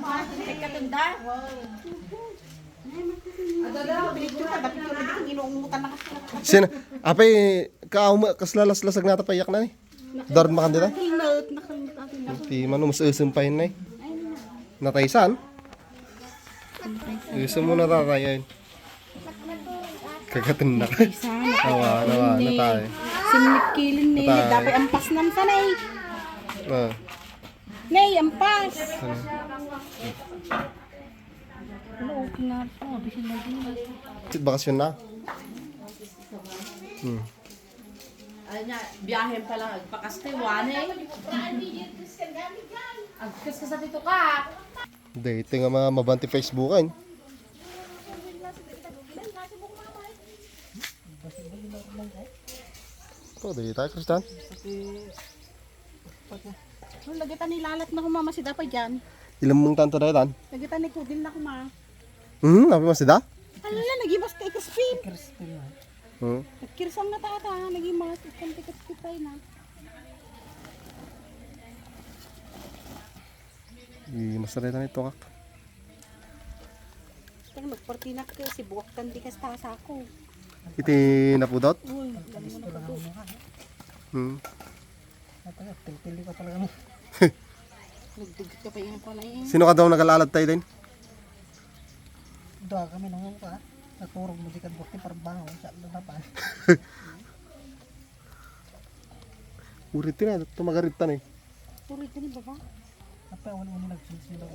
Katanda. Sino? Apay, kaslalas-lasag nata payak na ni. Darn makandita. Ti mano mas usumpahin na eh. Nataysan? Gusto mo natatayin. Kagatanda ka. Nawa, natay. Simit kilin ni. Dapat ampas nam sanay. Nay, ampas. Ano, okay nga po. Bisin na din. Bakasyon na. Ay nga, biyahe pa lang. Agpakaste, wane. Agkas ka sa tito ka. Dito nga mga mabanti Facebookan. Oh, dito tayo, Kristan. Lagitan nilalat na kumama si Dapa dyan. Ilang mong tanto na yan? Lagitan ni Kudin na kuma. Nabi mo sida? Alala, nagimas kay Crispin. Hmm. Nagkirsam na tata, nagimas. Ikantikat-kitay na. Masarita na ito kak. Pero magpartinak kayo, si buwak tandikas tasa ko. Iti napudot? Uy, dali mo na po. Pili ka talaga mo. Nagdugit ka pa yung panay. Sino ka daw nagalalad tayo din? Doa kami nung ka. Naturog mo di ka bukti parbango sa lalapan. Urit na, tumagarit tan eh. Puro ito ni baba. Apa wala mo nagsisilog.